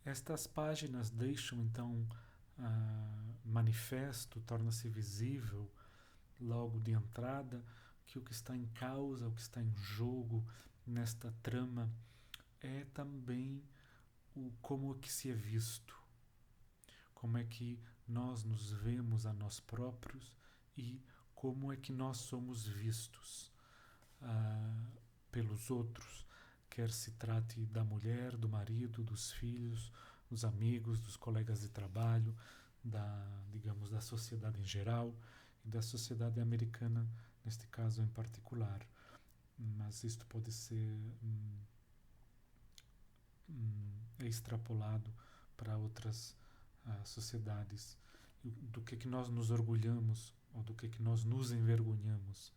Estas páginas deixam então manifesto, torna-se visível logo de entrada que o que está em causa, o que está em jogo nesta trama é também o como é que se é visto, como é que nós nos vemos a nós próprios e como é que nós somos vistos ah, pelos outros, quer se trate da mulher, do marido, dos filhos, dos amigos, dos colegas de trabalho, digamos, da sociedade em geral e da sociedade americana, neste caso em particular. Mas isto pode ser extrapolado para outras sociedades. Do que nós nos orgulhamos ou do que nós nos envergonhamos?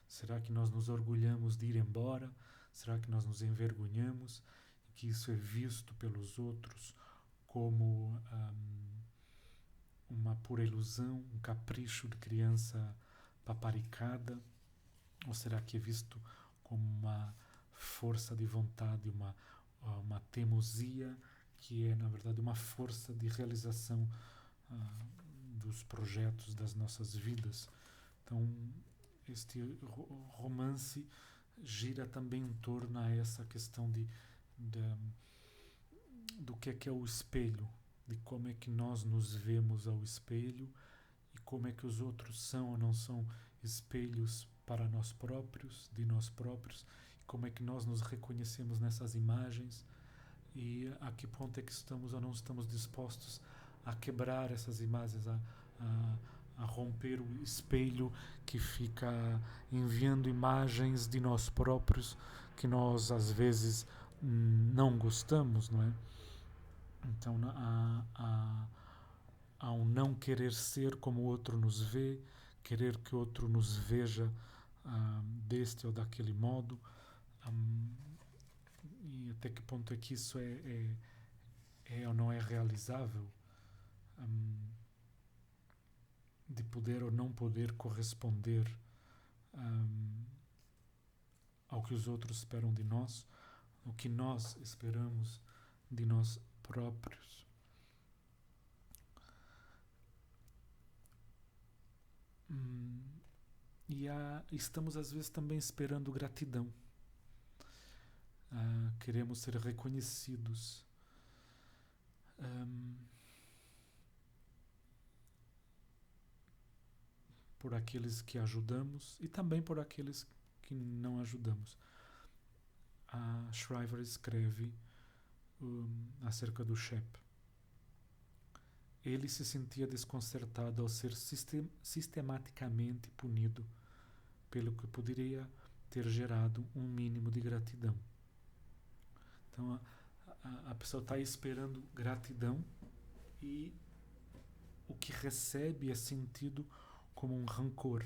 Será que nós nos orgulhamos de ir embora? Será que nós nos envergonhamos e que isso é visto pelos outros como uma pura ilusão, um capricho de criança paparicada? Ou será que é visto como uma força de vontade, uma teimosia que é, na verdade, uma força de realização dos projetos das nossas vidas? Então, este romance gira também em torno a essa questão do que é o espelho, de como é que nós nos vemos ao espelho e como é que os outros são ou não são espelhos para nós próprios, de nós próprios, e como é que nós nos reconhecemos nessas imagens e a que ponto é que estamos ou não estamos dispostos a quebrar essas imagens, a romper o espelho que fica enviando imagens de nós próprios que nós às vezes não gostamos, não é? Então há um não querer ser como o outro nos vê, querer que o outro nos veja deste ou daquele modo, e até que ponto é que isso é ou não é realizável, de poder ou não poder corresponder ao que os outros esperam de nós, o que nós esperamos de nós próprios. E estamos às vezes também esperando gratidão. Queremos ser reconhecidos. Por aqueles que ajudamos e também por aqueles que não ajudamos. A Shriver escreve acerca do Shep. Ele se sentia desconcertado ao ser sistematicamente punido, pelo que poderia ter gerado um mínimo de gratidão. Então a pessoa está esperando gratidão e o que recebe é sentido como um rancor,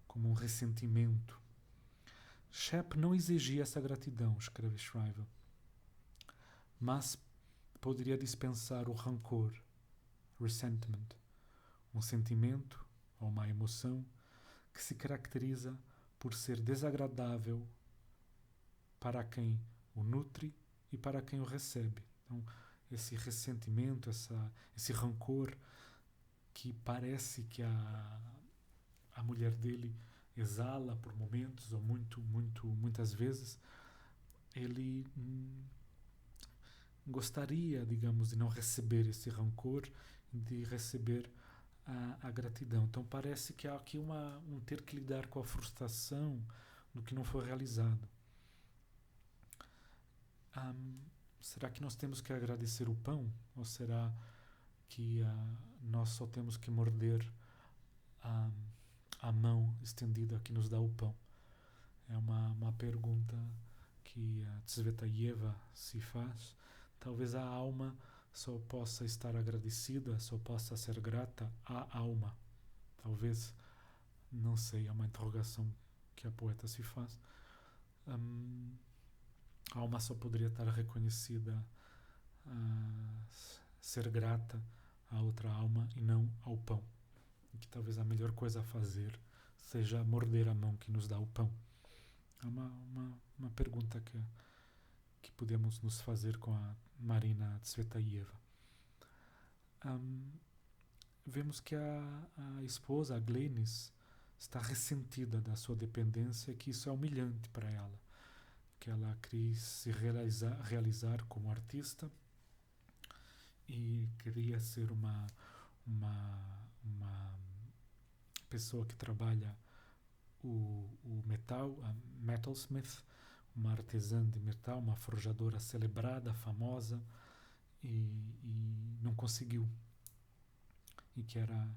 como um ressentimento. Shep não exigia essa gratidão, escreve Shriver, mas poderia dispensar o rancor, resentment, um sentimento ou uma emoção que se caracteriza por ser desagradável para quem o nutre e para quem o recebe. Então, esse ressentimento, esse rancor que parece que a mulher dele exala por momentos ou muitas vezes, ele gostaria, digamos, de não receber esse rancor, de receber a gratidão. Então parece que há aqui um ter que lidar com a frustração do que não foi realizado. Será que nós temos que agradecer o pão? Ou será que nós só temos que morder a mão estendida que nos dá o pão? É uma pergunta que a Tsvetaeva se faz. Talvez a alma só possa estar agradecida, só possa ser grata à alma. Talvez, não sei, é uma interrogação que a poeta se faz. A alma só poderia estar reconhecida, ser grata à outra alma e não ao pão. E que talvez a melhor coisa a fazer seja morder a mão que nos dá o pão. É uma pergunta que podemos nos fazer com a Marina Tsvetaeva. Vemos que a esposa, a Glenis, está ressentida da sua dependência, que isso é humilhante para ela, que ela queria se realizar como artista e queria ser uma pessoa que trabalha o metal, a metalsmith, uma artesã de metal, uma forjadora celebrada, famosa, e não conseguiu. E que era,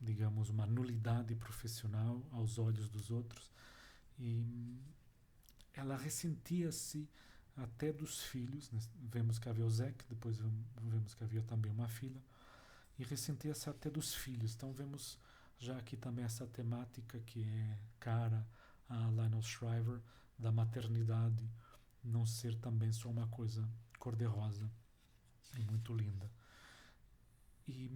digamos, uma nulidade profissional aos olhos dos outros. E ela ressentia-se até dos filhos, né? Vemos que havia o Zek, depois vemos que havia também uma filha, e ressentia-se até dos filhos. Então vemos já aqui também essa temática que é cara a Lionel Shriver, da maternidade não ser também só uma coisa cor-de-rosa e muito linda. E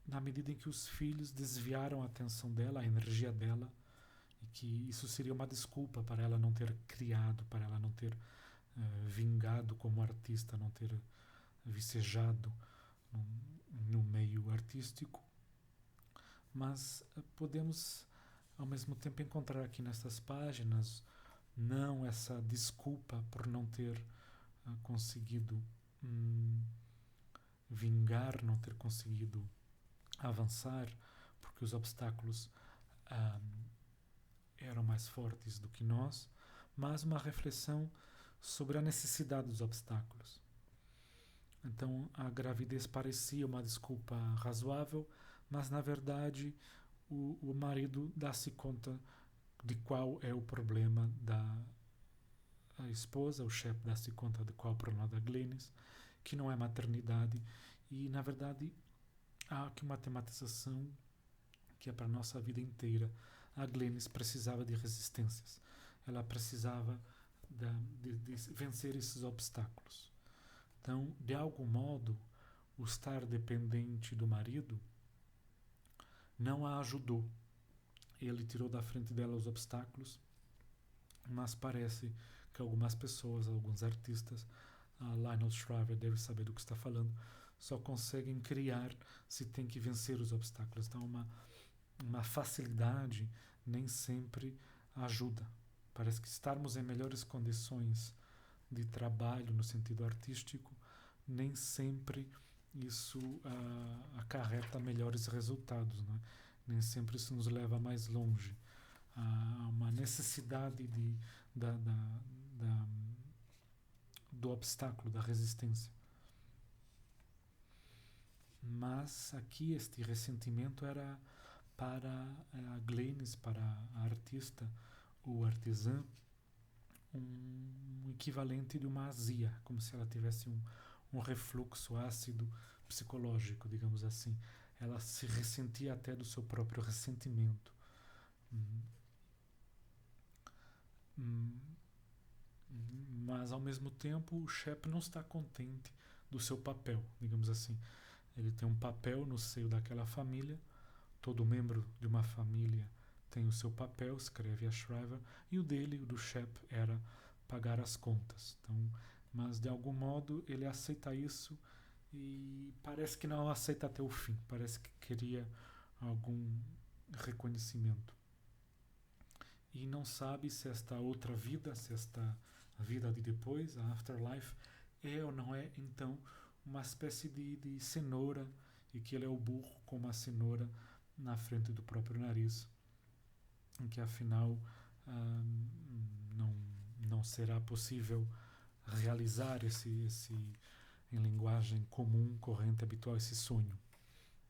na medida em que os filhos desviaram a atenção dela, a energia dela, e que isso seria uma desculpa para ela não ter criado, para ela não ter vingado como artista, não ter vicejado no meio artístico. Mas podemos ao mesmo tempo encontrar aqui nessas páginas não essa desculpa por não ter conseguido vingar, não ter conseguido avançar, porque os obstáculos eram mais fortes do que nós, mas uma reflexão sobre a necessidade dos obstáculos. Então a gravidez parecia uma desculpa razoável, mas na verdade o marido dá-se conta de qual é o problema da esposa, o chefe dá-se conta de qual é o problema da Glenis, que não é maternidade, e na verdade há aqui uma tematização que é para a nossa vida inteira. A Glenis precisava de resistências, ela precisava de vencer esses obstáculos. Então, de algum modo, o estar dependente do marido não a ajudou. Ele tirou da frente dela os obstáculos, mas parece que algumas pessoas, alguns artistas, a Lionel Shriver deve saber do que está falando, só conseguem criar se tem que vencer os obstáculos. Então, uma facilidade nem sempre ajuda. Parece que estarmos em melhores condições de trabalho no sentido artístico, nem sempre isso acarreta melhores resultados, né? Nem sempre isso nos leva mais longe. Há uma necessidade do obstáculo, da resistência. Mas aqui este ressentimento era para a Glenis, para a artista ou artesã, um equivalente de uma azia, como se ela tivesse um refluxo ácido psicológico, digamos assim. Ela se ressentia até do seu próprio ressentimento. Mas ao mesmo tempo o Shep não está contente do seu papel, digamos assim. Ele tem um papel no seio daquela família, todo membro de uma família tem o seu papel, escreve a Shriver, e o dele, o do Shep, era pagar as contas. Então, mas de algum modo ele aceita isso e parece que não aceita até o fim, parece que queria algum reconhecimento. E não sabe se esta outra vida, se esta vida de depois, a afterlife, é ou não é, então, uma espécie de cenoura, e que ele é o burro com uma cenoura na frente do próprio nariz, em que afinal não será possível realizar esse em linguagem comum, corrente, habitual, esse sonho.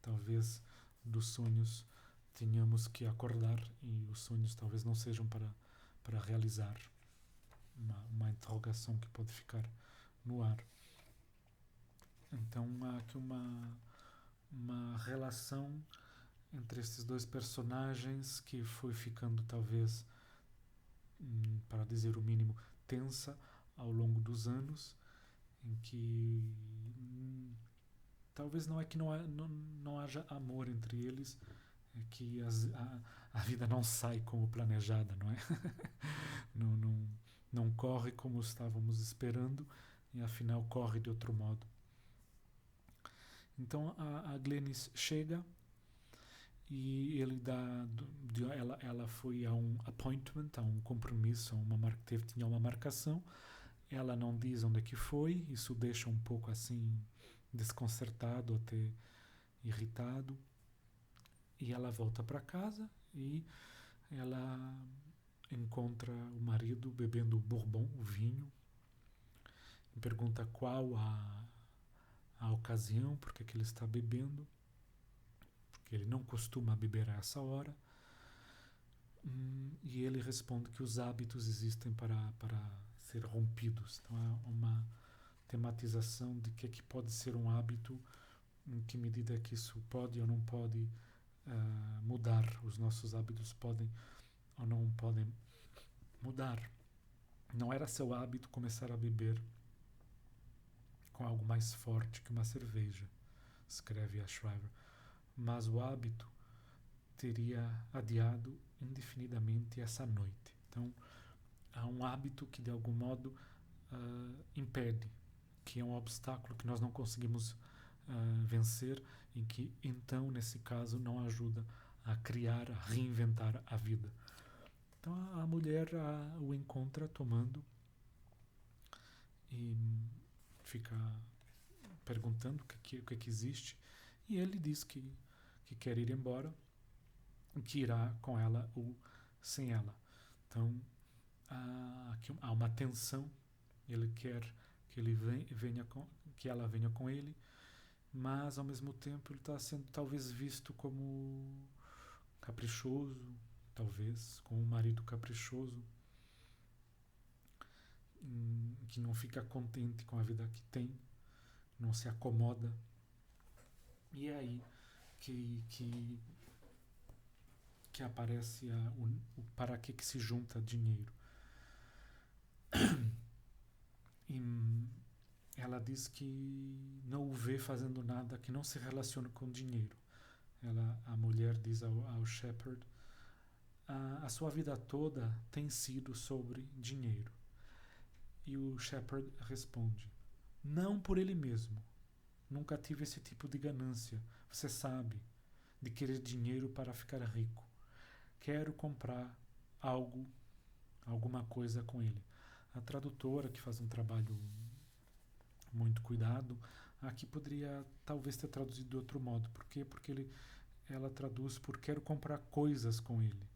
Talvez dos sonhos tenhamos que acordar e os sonhos talvez não sejam para realizar. Uma interrogação que pode ficar no ar. Então há aqui uma relação entre esses dois personagens que foi ficando talvez, para dizer o mínimo, tensa ao longo dos anos, em que talvez não é que não haja amor entre eles, é que a vida não sai como planejada, não é? não corre como estávamos esperando e afinal corre de outro modo. Então a Glennis chega e ele ela foi a um appointment, a um compromisso, tinha uma marcação. Ela não diz onde é que foi, isso deixa um pouco assim desconcertado, até irritado. E ela volta para casa e ela encontra o marido bebendo bourbon, o vinho, e pergunta qual a ocasião, porque que ele está bebendo, porque ele não costuma beber a essa hora. E ele responde que os hábitos existem para ser rompidos. Então é uma tematização de que pode ser um hábito, em que medida que isso pode ou não pode mudar. Os nossos hábitos podem ou não podem mudar. Não era seu hábito começar a beber com algo mais forte que uma cerveja, escreve a Shriver, mas o hábito teria adiado indefinidamente essa noite. Então, há um hábito que de algum modo impede, que é um obstáculo que nós não conseguimos vencer e que então, nesse caso, não ajuda a criar, a reinventar a vida. Então a mulher o encontra tomando e fica perguntando o que existe, e ele diz que quer ir embora, que irá com ela ou sem ela. Então aqui há uma tensão. Ele quer que que ela venha com ele, mas ao mesmo tempo ele está sendo talvez visto como caprichoso, talvez como um marido caprichoso, que não fica contente com a vida que tem, não se acomoda. E é aí que aparece o para que se junta dinheiro. E ela diz que não o vê fazendo nada que não se relacione com dinheiro. A mulher diz ao Shepard: a sua vida toda tem sido sobre dinheiro. E o Shepard responde: não por ele mesmo. Nunca tive esse tipo de ganância, você sabe, de querer dinheiro para ficar rico. Quero comprar alguma coisa com ele. A tradutora, que faz um trabalho muito cuidado, aqui poderia talvez ter traduzido de outro modo. Por quê? Porque ela traduz por quero comprar coisas com ele,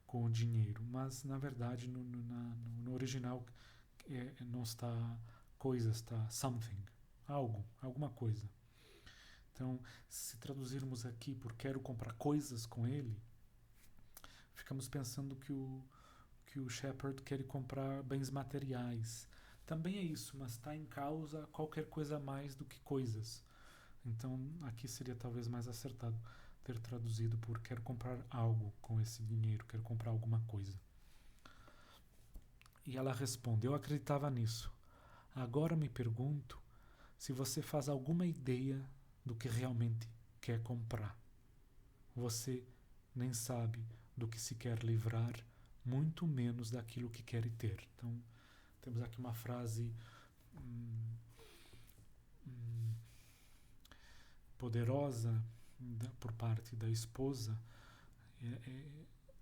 com o dinheiro. Mas, na verdade, no original não está coisas, está something, alguma coisa. Então, se traduzirmos aqui por quero comprar coisas com ele, ficamos pensando que o Shepard quer comprar bens materiais. Também é isso, mas está em causa qualquer coisa mais do que coisas. Então, aqui seria talvez mais acertado ter traduzido por quero comprar algo com esse dinheiro, quero comprar alguma coisa. E ela responde: eu acreditava nisso. Agora me pergunto se você faz alguma ideia do que realmente quer comprar. Você nem sabe do que se quer livrar, muito menos daquilo que quer ter. Então, temos aqui uma frase poderosa por parte da esposa,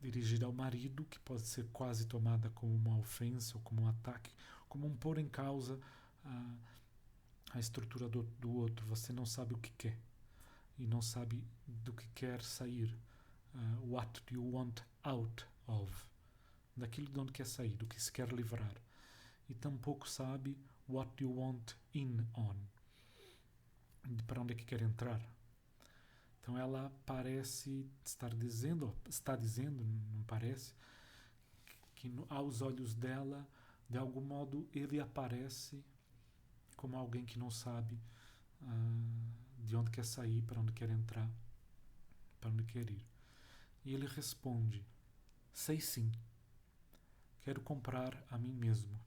dirigida ao marido, que pode ser quase tomada como uma ofensa ou como um ataque, como um pôr em causa a estrutura do outro. Você não sabe o que quer e não sabe do que quer sair. What do you want out of? Daquilo de onde quer sair, do que se quer livrar. E tampouco sabe what do you want in on, para onde é que quer entrar. Então ela parece está dizendo, não parece, que aos olhos dela, de algum modo, ele aparece como alguém que não sabe de onde quer sair, para onde quer entrar, para onde quer ir. E ele responde: sei sim, quero comprar a mim mesmo.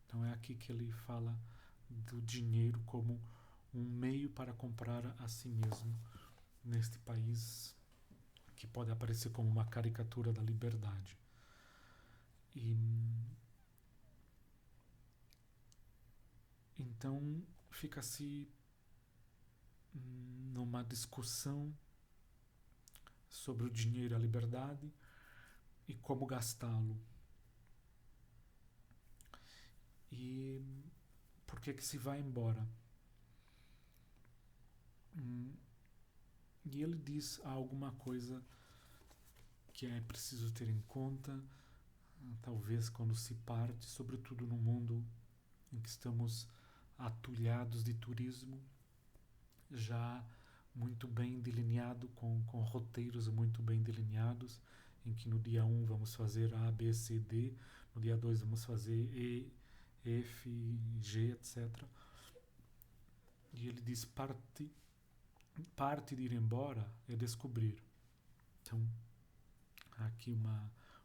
Então é aqui que ele fala do dinheiro como um meio para comprar a si mesmo neste país que pode aparecer como uma caricatura da liberdade. E Então fica-se numa discussão sobre o dinheiro e a liberdade e como gastá-lo. E por que se vai embora? E ele diz alguma coisa que é preciso ter em conta, talvez quando se parte, sobretudo no mundo em que estamos atulhados de turismo, já muito bem delineado, com roteiros muito bem delineados, em que no dia 1 vamos fazer A, B, C, D, no dia 2 vamos fazer E, F, G, etc. E ele diz, parte de ir embora é descobrir. Então, há aqui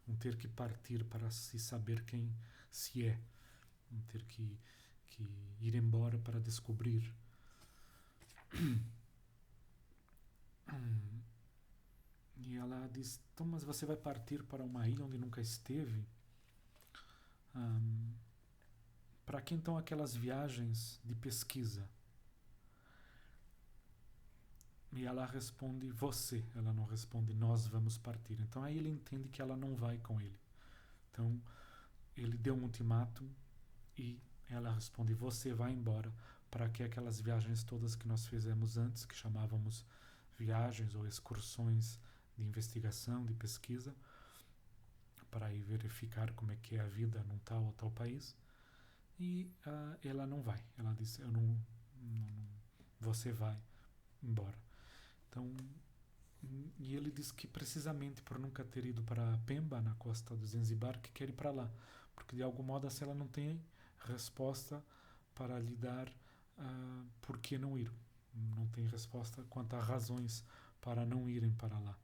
um ter que partir para se saber quem se é, um ter que ir embora para descobrir. E ela diz, então, mas você vai partir para uma ilha onde nunca esteve? Para que então aquelas viagens de pesquisa? E ela responde, você. Ela não responde, nós vamos partir. Então aí ele entende que ela não vai com ele. Então ele deu um ultimátum e ela responde, você vai embora. Para que aquelas viagens todas que nós fizemos antes, que chamávamos viagens ou excursões de investigação, de pesquisa, para ir verificar como é que é a vida num tal ou tal país. E ela não vai. Ela disse, você vai embora. Então, e ele diz que precisamente por nunca ter ido para Pemba, na costa do Zanzibar, que quer ir para lá. Porque de algum modo assim, ela não tem resposta para lhe dar por que não ir. Não tem resposta quanto a razões para não irem para lá.